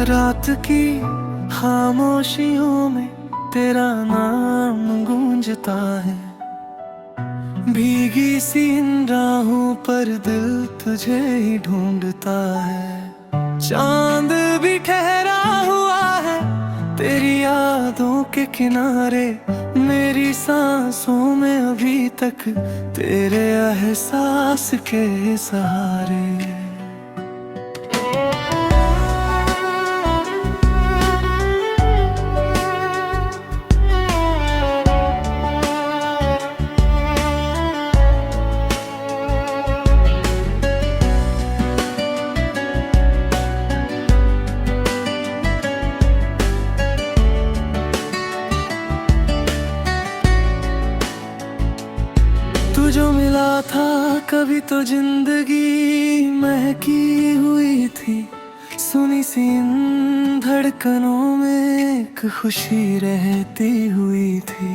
रात की खामोशियों में तेरा नाम गूंजता है। भीगी सी इन राहों पर दिल तुझे ही ढूंढता है। चांद भी ठहरा हुआ है तेरी यादों के किनारे। मेरी सांसों में अभी तक तेरे एहसास के सहारे। तू जो मिला था कभी तो जिंदगी महकी हुई थी। सुनी सी इन धड़कनों में एक खुशी रहती हुई थी।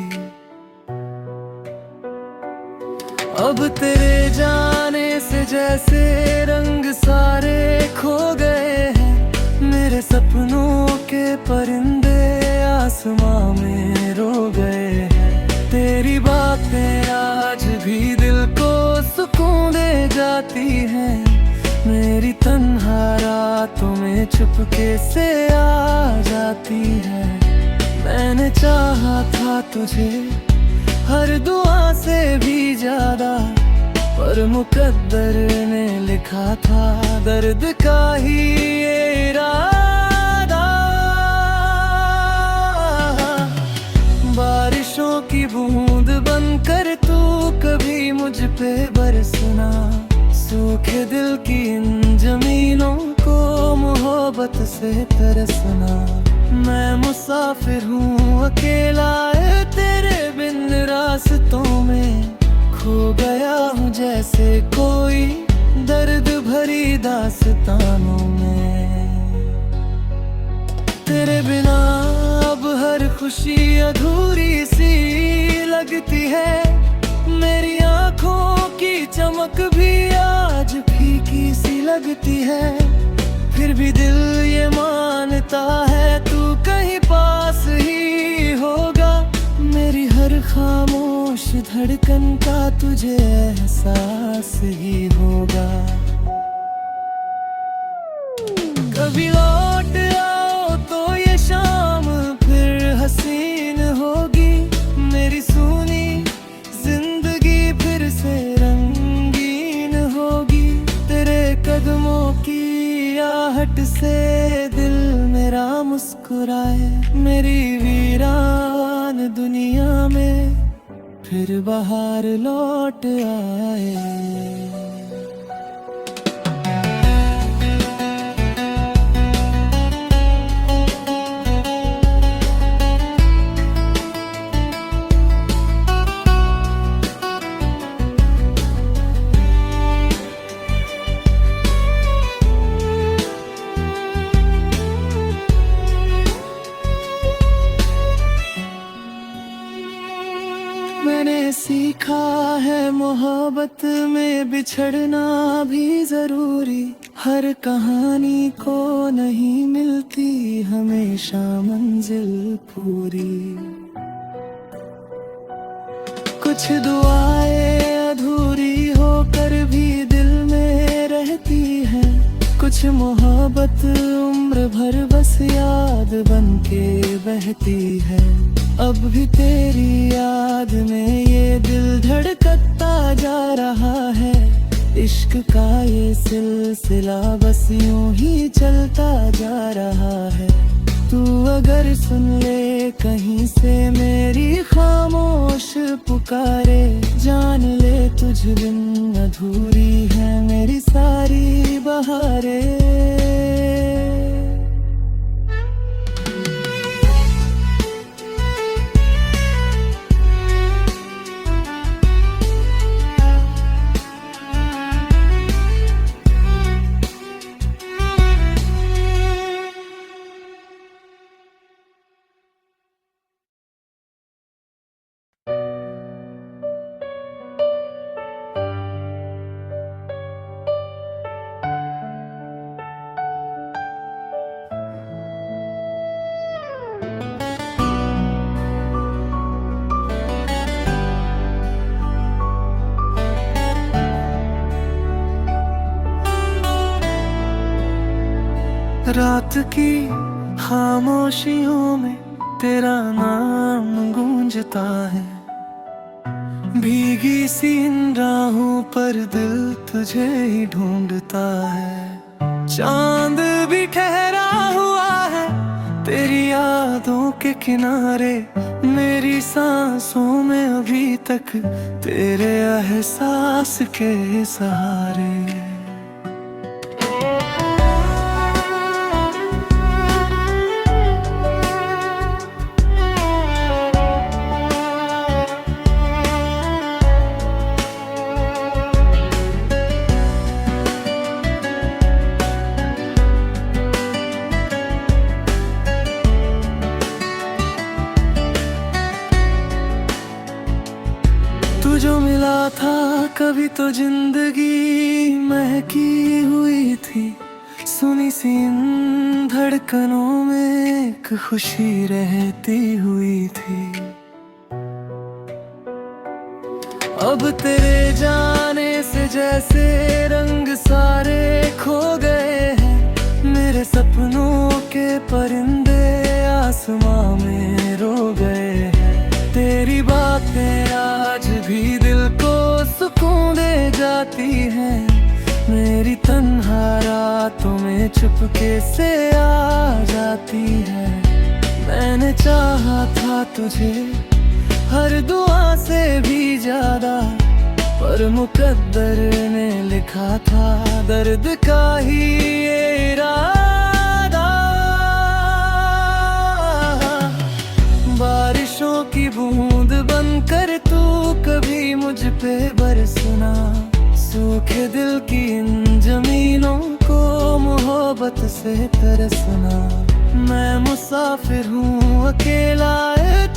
अब तेरे जाने से जैसे रंग सारे खो गए हैं। मेरे सपनों के परिंदे आसमां में रो गए हैं। तेरी बातें आज भी दिल को सुकून दे जाती हैं। मेरी तन्हा रातों में चुपके से आ जाती है। मैंने चाहा था तुझे हर दुआ से भी ज्यादा, पर मुकद्दर ने लिखा था दर्द का ही ये इरादा। बारिशों की बूंद बनकर तू कभी मुझ पे बरसना। सूखे दिल की इन जमीनों को मोहब्बत से तरसना। मैं मुसाफिर हूँ अकेला है तेरे बिन रास्तों में। खो गया हूँ जैसे कोई दर्द भरी दास्तानों में। तेरे बिना अब हर खुशी अधूरी सी लगती है। मेरी आँखों की चमक भी आज फीकी सी लगती है। फिर भी दिल ये मानता है तू कहीं पास ही होगा। मेरी हर खामोश धड़कन का तुझे एहसास ही होगा। कभी लौट आओ तो ये शाम फिर हसीन होगी। मेरी सूनी जिंदगी फिर से रंगीन होगी। तेरे कदमों की आहट से दिल मेरा मुस्कुराए। मेरी वीरान दुनिया में फिर बाहर लौट आए। मैंने सीखा है मोहब्बत में बिछड़ना भी जरूरी। हर कहानी को नहीं मिलती हमेशा मंजिल पूरी। कुछ दुआएं अधूरी होकर भी दिल में रहती हैं। कुछ मोहब्बत उम्र भर बस याद बनके बहती है। अब भी तेरी याद में ये दिल धड़कता जा रहा है। इश्क का ये सिलसिला बस यूं ही चलता जा रहा है। तू अगर सुन ले कहीं से मेरी खामोश पुकारे। जान ले तुझ बिन अधूरी है मेरी सारी बहारें। रात की खामोशियों में तेरा नाम गूंजता है, भीगी सी इन राहों पर दिल तुझे ही ढूंढता है। चांद भी ठहरा हुआ है तेरी यादों के किनारे, मेरी सांसों में अभी तक तेरे एहसास के सहारे। तू जो मिला था कभी तो जिंदगी महकी हुई थी, सुनी सी इन धड़कनों में एक खुशी रहती हुई थी। अब तेरे जाने से जैसे रंग सारे खो गए हैं, मेरे सपनों के परिंदे आसमां में रो गए हैं। तेरी बातें आज भी दिल को सुकून दे जाती हैं, मेरी तन्हा रातों में चुपके से आ जाती है। मैंने चाहा था तुझे हर दुआ से भी ज्यादा, पर मुकद्दर ने लिखा था दर्द का ही ये इरादा। बारिशों की बूंद बनकर तू कभी मुझ पे बरसना, सूखे दिल की इन जमीनों को मोहब्बत से तरसना। मैं मुसाफिर हूँ अकेला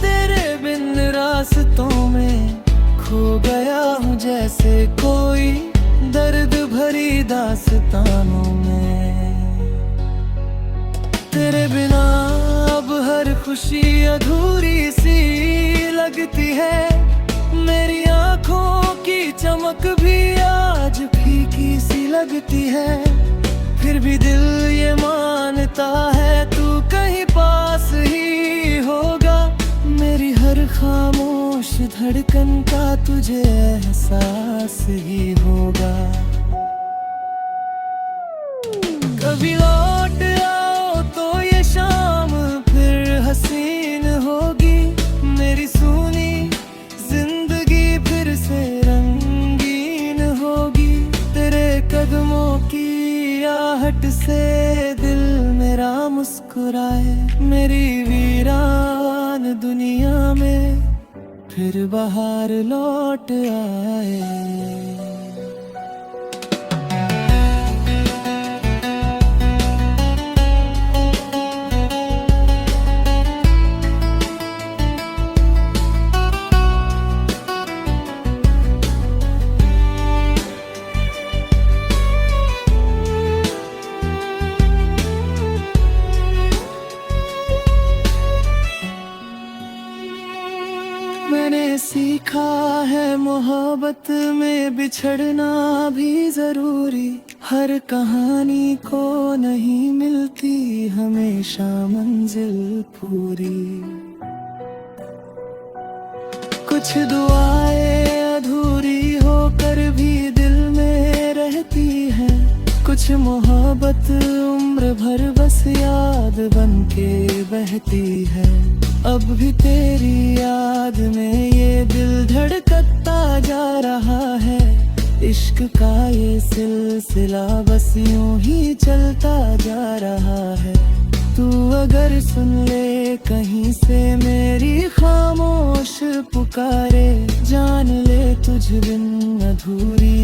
तेरे बिन रास्तों में, खो गया हूँ जैसे कोई दर्द भरी दास्तानों में। तेरे बिना अब हर खुशी अधूरी सी लगती है, मेरी आँखों की चमक भी आज फीकी सी लगती है। फिर भी दिल ये मानता है तू कहीं पास ही होगा, मेरी हर खामोश धड़कन का तुझे एहसास ही होगा। कभी लौट आओ तो ये शाम फिर हसीन होगी, मेरी सूनी जिंदगी फिर से रंगीन होगी। तेरे कदमों की आहट से दिल मेरा मुस्कुराए, मेरी वीरान दुनिया में फिर बाहर लौट आए। मैंने सीखा है मोहब्बत में बिछड़ना भी जरूरी, हर कहानी को नहीं मिलती हमेशा मंजिल पूरी। कुछ दुआएं अधूरी होकर भी दिल में रहती हैं, कुछ मोहब्बत उम्र भर बस याद बन के बहती है। अब भी तेरी याद में ये दिल धड़कता जा रहा है, इश्क का ये सिलसिला बस यूं ही चलता जा रहा है। तू अगर सुन ले कहीं से मेरी खामोश पुकारे, जान ले तुझ बिन अधूरी